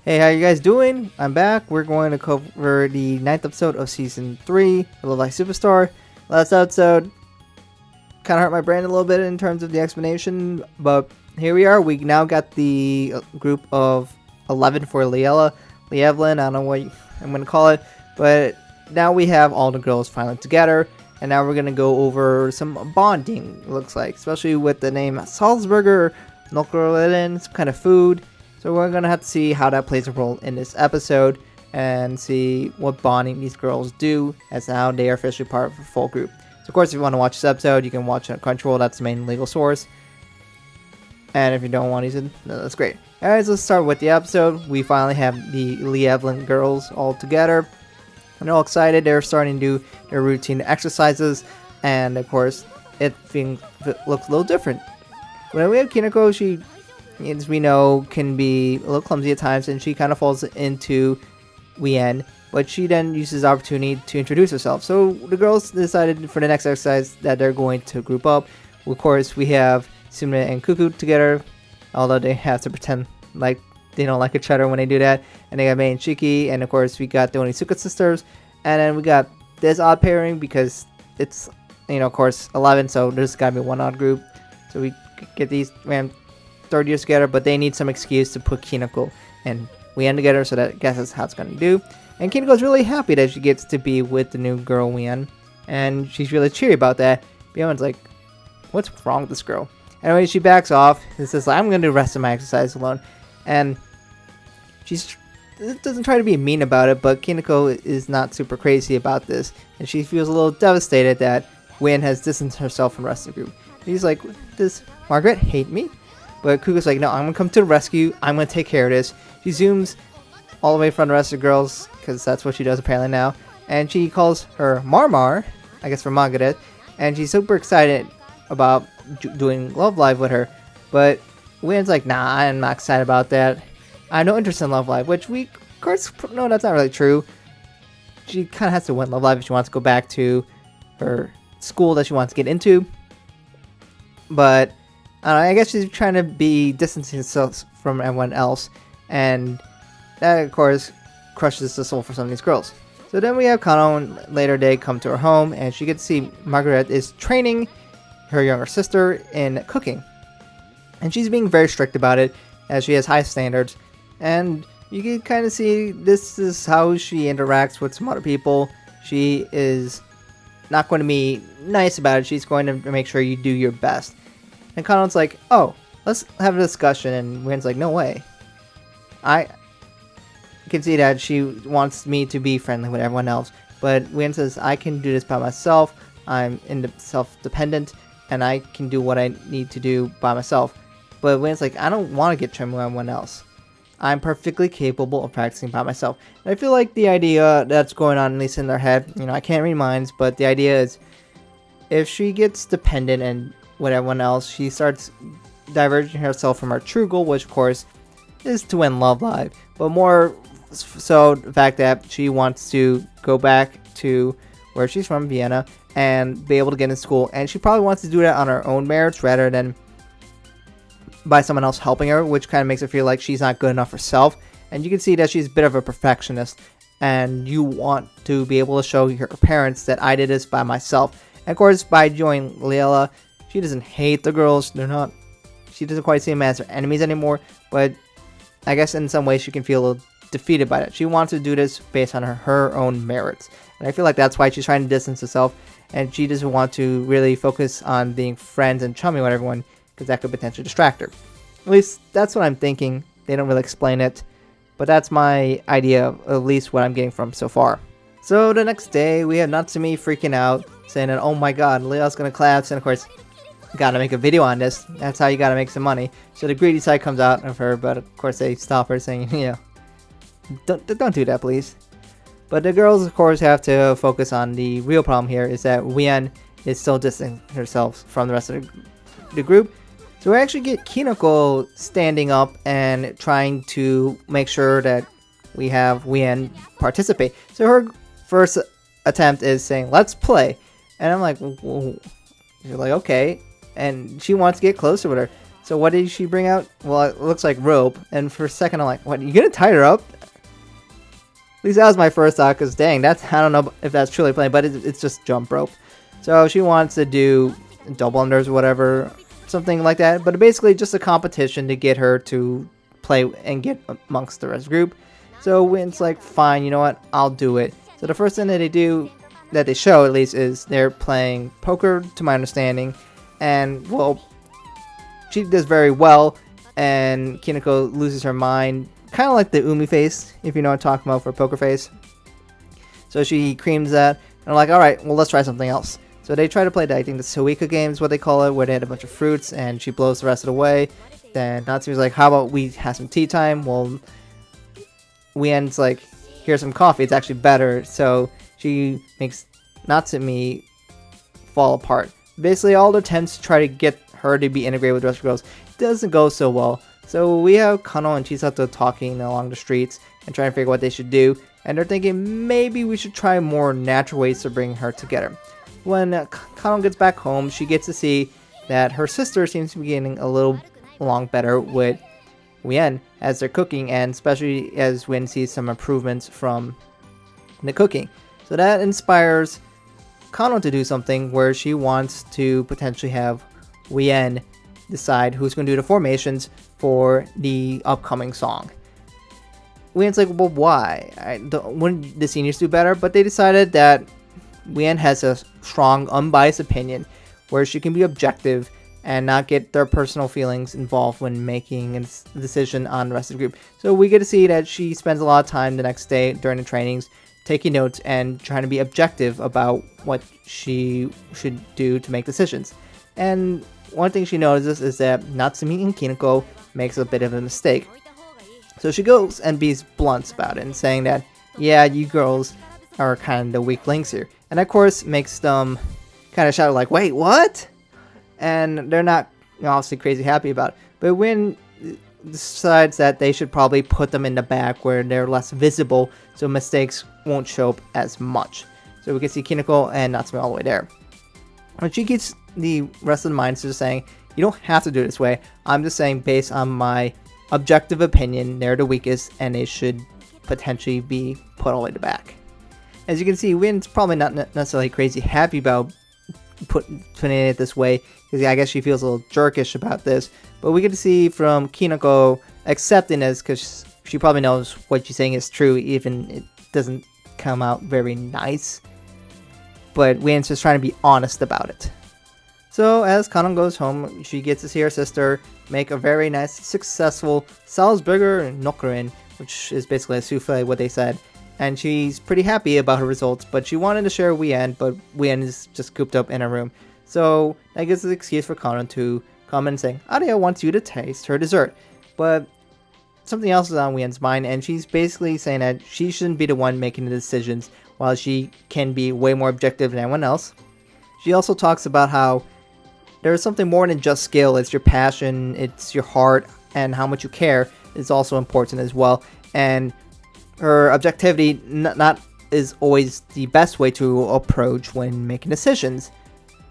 Hey, how you guys doing? I'm back. We're going to cover the ninth episode of Season 3, Lie11a Superstar. Last episode kind of hurt my brain a little bit in terms of the explanation, but here we are. We now got the group of 11 for Liella, Lie11a, I don't know what I'm going to call it, but now we have all the girls finally together, and now we're going to go over some bonding, it looks like, especially with the name Salzburger, Nokorleden, some kind of food. So we're going to have to see how that plays a role in this episode and see what bonding these girls do as now they are officially part of a full group. So of course, if you want to watch this episode, you can watch it on Crunchyroll. That's the main legal source. And if you don't want to use it, no, that's great. Alright, so let's start with the episode. We finally have the Lie11a girls all together. And they're all excited. They're starting to do their routine exercises. And of course, it looks a little different. When we have Kinako, she, as we know, can be a little clumsy at times, and she kind of falls into Wien, but she then uses the opportunity to introduce herself. So the girls decided for the next exercise that they're going to group up. Of course, we have Sumina and Cuckoo together, although they have to pretend like they don't like each other when they do that. And they got Mei and Shiki, and of course we got the Onitsuka sisters, and then we got this odd pairing because it's, of course, 11, so there's gotta be one odd group. So we get these third years together, but they need some excuse to put Kinako and Wien together, so that I guess that's how it's gonna do. And Kinako's really happy that she gets to be with the new girl Wien, and she's really cheery about that. Beyond's like, what's wrong with this girl? Anyway, she backs off and says, I'm gonna do the rest of my exercise alone. And she doesn't try to be mean about it, but Kinako is not super crazy about this, and she feels a little devastated that Wien has distanced herself from the rest of the group. He's like, does Margaret hate me? But Kuko's like, no, I'm going to come to the rescue. I'm going to take care of this. She zooms all the way from the rest of the girls, because that's what she does apparently now. And she calls her Marmar, I guess for Margarete. And she's super excited about doing Love Live with her. But Wien's like, nah, I'm not excited about that. I have no interest in Love Live. Which we, of course, no, that's not really true. She kind of has to win Love Live if she wants to go back to her school that she wants to get into. But I guess she's trying to be distancing herself from everyone else, and that, of course, crushes the soul for some of these girls. So then we have Kanon later day come to her home, and she gets to see Margarete is training her younger sister in cooking. And she's being very strict about it, as she has high standards, and you can kind of see this is how she interacts with some other people. She is not going to be nice about it. She's going to make sure you do your best. And Kanon's like, oh, let's have a discussion. And Wien's like, no way. I can see that she wants me to be friendly with everyone else. But Wien says, I can do this by myself. I'm self-dependent. And I can do what I need to do by myself. But Wien's like, I don't want to get trained with everyone else. I'm perfectly capable of practicing by myself. And I feel like the idea that's going on, at least in their head, I can't read minds, but the idea is if she gets dependent and with everyone else, she starts diverging herself from her true goal, which of course is to win Love Live, but more so the fact that she wants to go back to where she's from, Vienna, and be able to get in school, and she probably wants to do that on her own merits rather than by someone else helping her, which kind of makes her feel like she's not good enough herself. And you can see that she's a bit of a perfectionist, and you want to be able to show your parents that I did this by myself. And of course, by joining Liella, she doesn't hate the girls. She doesn't quite see them as her enemies anymore, but I guess in some ways she can feel a little defeated by that. She wants to do this based on her own merits. And I feel like that's why she's trying to distance herself, and she doesn't want to really focus on being friends and chummy with everyone, because that could potentially distract her. At least that's what I'm thinking. They don't really explain it, but that's my idea of at least what I'm getting from so far. So the next day, we have Natsumi freaking out, saying that, oh my god, Leo's gonna collapse, and of course, gotta make a video on this. That's how you gotta make some money. So the greedy side comes out of her, but of course they stop her, saying, don't do that, please. But the girls, of course, have to focus on the real problem here, is that Wien is still distancing herself from the rest of the group. So we actually get Kinako standing up and trying to make sure that we have Wien participate. So her first attempt is saying, let's play. And I'm like, whoa. You're like, okay. And she wants to get closer with her. So what did she bring out? Well, it looks like rope. And for a second, I'm like, what, you gonna tie her up? At least that was my first thought, because dang, I don't know if that's truly playing, but it's just jump rope. So she wants to do double unders or whatever, something like that. But basically just a competition to get her to play and get amongst the rest of the group. So Win's like, fine, you know what, I'll do it. So the first thing that they do, that they show at least, is they're playing poker, to my understanding. And, well, she does very well, and Kinako loses her mind. Kind of like the Umi face, if you know what I'm talking about for poker face. So she creams that, and I'm like, alright, well, let's try something else. So they try to play, I think, the Suika game is what they call it, where they had a bunch of fruits, and she blows the rest of it away. Then Natsumi's like, how about we have some tea time? Well, Wien's like, here's some coffee, it's actually better. So she makes Natsumi fall apart. Basically, all the attempts to try to get her to be integrated with the rest of the girls doesn't go so well. So we have Kanon and Chisato talking along the streets and trying to figure out what they should do. And they're thinking maybe we should try more natural ways to bring her together. When Kanon gets back home, she gets to see that her sister seems to be getting a little along better with Wien as they're cooking, and especially as Wien sees some improvements from the cooking. So that inspires Kanon to do something where she wants to potentially have Wien decide who's going to do the formations for the upcoming song. Wien's like, well, why? Wouldn't the seniors do better? But they decided that Wien has a strong, unbiased opinion where she can be objective and not get their personal feelings involved when making a decision on the rest of the group. So we get to see that she spends a lot of time the next day during the trainings taking notes and trying to be objective about what she should do to make decisions. And one thing she notices is that Natsumi and Kinako makes a bit of a mistake. So she goes and be blunt about it and saying that, yeah, you girls are kind of the weak links here. And of course makes them kind of shout like, wait, what? And they're not obviously crazy happy about it. But Win decides that they should probably put them in the back where they're less visible so mistakes won't show up as much. So we can see Kinako and Natsumi all the way there. When she gets the rest of the minds just saying, you don't have to do it this way. I'm just saying based on my objective opinion, they're the weakest and they should potentially be put all the way to the back. As you can see, Win's probably not necessarily crazy happy about putting it this way, because I guess she feels a little jerkish about this. But we get to see from Kinako accepting this, because she probably knows what she's saying is true, even it doesn't come out very nice. But Win's just trying to be honest about it. So as Kanon goes home, she gets to see her sister make a very nice, successful Salzburger Nokkerin, which is basically a souffle, what they said. And she's pretty happy about her results, but she wanted to share Wien, but Wien is just cooped up in her room. So that gives an excuse for Kanon to come and say, Aria wants you to taste her dessert. But something else is on Wien's mind, and she's basically saying that she shouldn't be the one making the decisions, while she can be way more objective than anyone else. She also talks about how there's something more than just skill. It's your passion, it's your heart, and how much you care is also important as well. And her objectivity not is always the best way to approach when making decisions.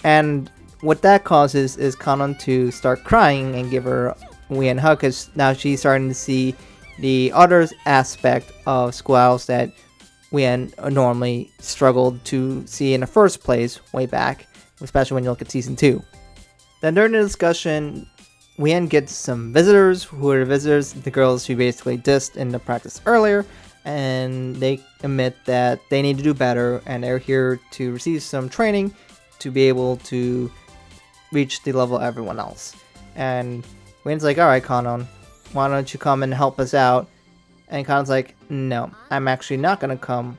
And what that causes is Kanon to start crying and give her Wien a hug, because now she's starting to see the other aspect of Schoolhouse that Wien normally struggled to see in the first place way back, especially when you look at Season 2. Then during the discussion, Wien gets some visitors. Who are the visitors? The girls who basically dissed in the practice earlier, and they admit that they need to do better, and they're here to receive some training to be able to reach the level of everyone else. And Wien's like, alright Kanon, why don't you come and help us out? And Kanon's like, no, I'm actually not gonna come.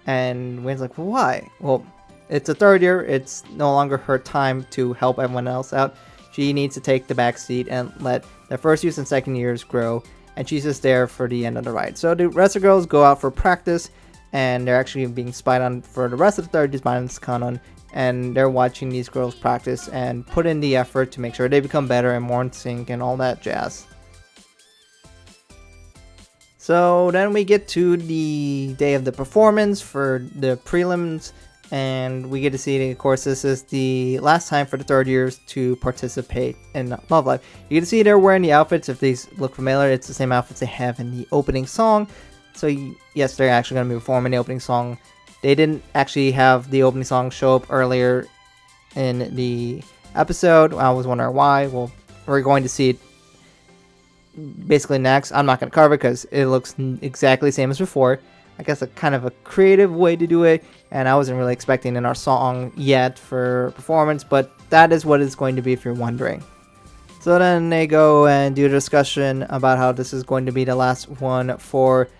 And Wien's like, well, why? Well, it's a third year, it's no longer her time to help everyone else out. She needs to take the back seat and let the first years and second years grow, and she's just there for the end of the ride. So the rest of the girls go out for practice, and they're actually being spied on for the rest of the third years minus Kanon, and they're watching these girls practice and put in the effort to make sure they become better and more in sync and all that jazz. So then we get to the day of the performance for the prelims And we get to see, of course, this is the last time for the third years to participate in Love Live. You get to see they're wearing the outfits. If these look familiar, it's the same outfits they have in the opening song. So yes, they're actually going to be performing the opening song. They didn't actually have the opening song show up earlier in the episode. I was wondering why. Well, we're going to see it basically next. I'm not going to cover it because it looks exactly the same as before. I guess a kind of a creative way to do it, and I wasn't really expecting in our song yet for performance, but that is what it's going to be if you're wondering. So then they go and do a discussion about how this is going to be the last one for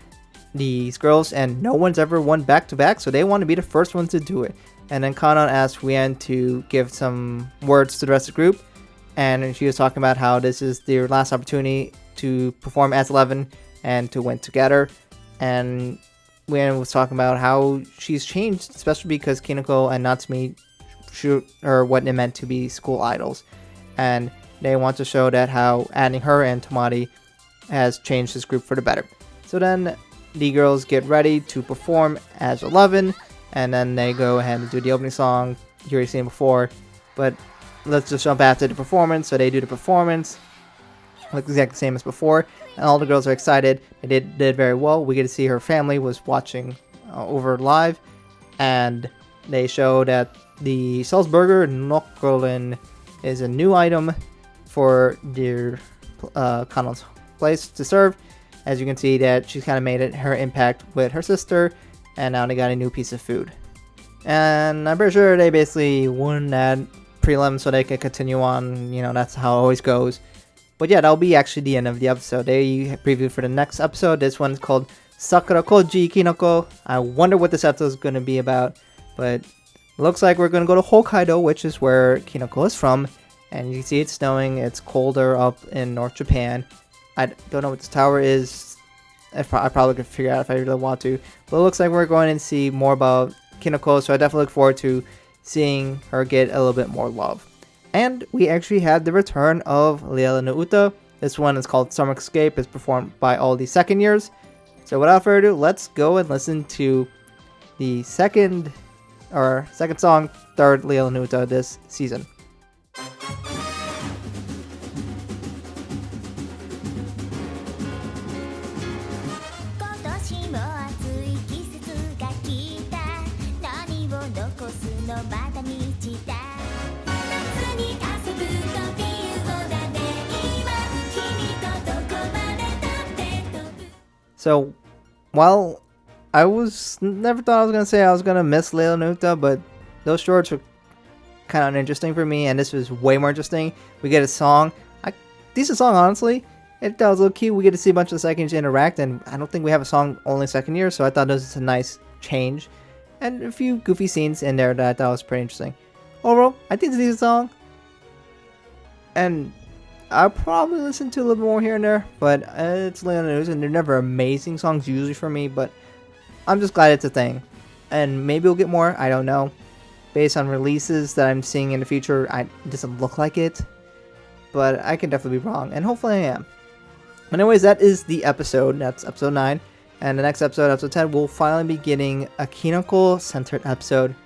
these girls, and no one's ever won back-to-back, so they want to be the first ones to do it. And then Kanon asked Wien to give some words to the rest of the group, and she was talking about how this is their last opportunity to perform as 11 and to win together. And Wien was talking about how she's changed, especially because Kinako and Natsumi shoot her what it meant to be school idols, and they want to show that how adding her and Tomari has changed this group for the better. So then the girls get ready to perform as 11, and then they go ahead and do the opening song. You already seen it before, but let's just jump after the performance. So they do the performance, looks exactly the same as before, and all the girls are excited. They did very well. We get to see her family was watching over live, and they show that the Salzburger Nockerlin is a new item for their Kanon's place to serve. As you can see that she's kind of made it her impact with her sister, and now they got a new piece of food. And I'm pretty sure they basically won that prelim so they can continue on, that's how it always goes. But yeah, that'll be actually the end of the episode. They previewed for the next episode. This one's called Sakura Koji Kinako. I wonder what this episode is going to be about, but looks like we're going to go to Hokkaido, which is where Kinako is from. And you can see it's snowing. It's colder up in North Japan. I don't know what this tower is. I probably could figure out if I really want to. But it looks like we're going to see more about Kinako, so I definitely look forward to seeing her get a little bit more love. And we actually had the return of Liella. This one is called Summer Escape. It's performed by all the second years. So without further ado, let's go and listen to the second song, third Liella this season. So, while I never thought I was going to say I was going to miss Liella, but those shorts were kind of interesting for me, and this was way more interesting. We get a song, decent song, honestly. It was a little cute. We get to see a bunch of the second years interact, and I don't think we have a song only second year, so I thought this was a nice change. And a few goofy scenes in there that I thought was pretty interesting. Overall, I think it's a decent song, and I'll probably listen to a little more here and there, but it's Liella, and they're never amazing songs usually for me, but I'm just glad it's a thing. And maybe we'll get more, I don't know. Based on releases that I'm seeing in the future, it doesn't look like it, but I can definitely be wrong, and hopefully I am. Anyways, that is the episode. That's episode 9, and the next episode, episode 10, we'll finally be getting a Kinako-centered episode.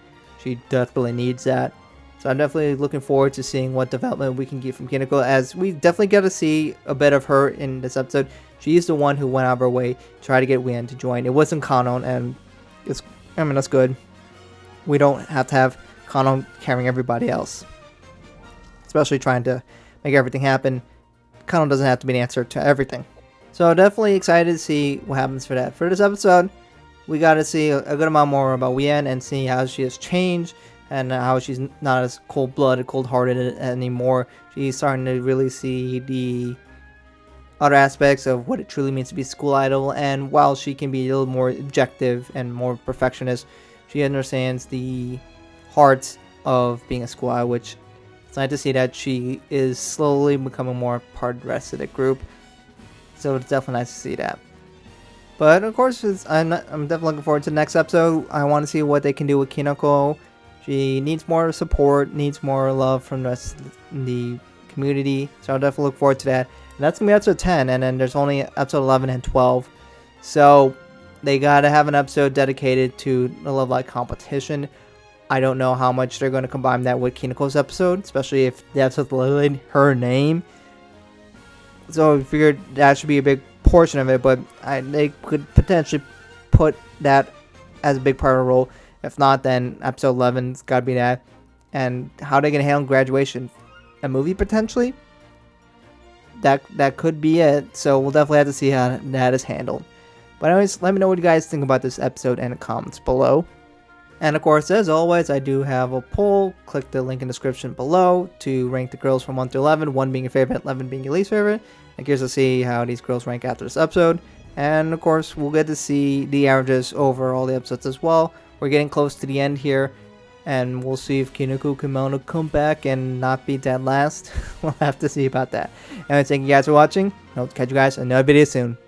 She definitely needs that. So I'm definitely looking forward to seeing what development we can get from Kinako, as we definitely get to see a bit of her in this episode. She is the one who went out of her way to try to get Wien to join. It wasn't Kanon, and that's good. We don't have to have Kanon carrying everybody else, especially trying to make everything happen. Kanon doesn't have to be the answer to everything. So definitely excited to see what happens for that. For this episode, we got to see a good amount more about Wien and see how she has changed, and how she's not as cold-blooded, cold-hearted anymore. She's starting to really see the other aspects of what it truly means to be a school idol, and while she can be a little more objective and more perfectionist, she understands the heart of being a school idol, which it's nice to see that she is slowly becoming more part of the rest of the group. So it's definitely nice to see that. But of course, I'm definitely looking forward to the next episode. I want to see what they can do with Kinako. She needs more support, needs more love from the rest of the community. So I'll definitely look forward to that. And that's going to be episode 10, and then there's only episode 11 and 12. So they got to have an episode dedicated to the Love Live competition. I don't know how much they're going to combine that with Kinako's episode, especially if the episode literally her name. So I figured that should be a big portion of it, but they could potentially put that as a big part of the role. If not, then episode 11's got to be that. And how they going to handle graduation? A movie potentially? That could be it. So we'll definitely have to see how that is handled. But anyways, let me know what you guys think about this episode in the comments below. And of course, as always, I do have a poll. Click the link in the description below to rank the girls from 1 to 11, 1 being your favorite, 11 being your least favorite. I'm curious to see how these girls rank after this episode. And of course, we'll get to see the averages over all the episodes as well. We're getting close to the end here, and we'll see if Kinako can come back and not be dead last. We'll have to see about that. Anyway, thank you guys for watching. I'll catch you guys in another video soon.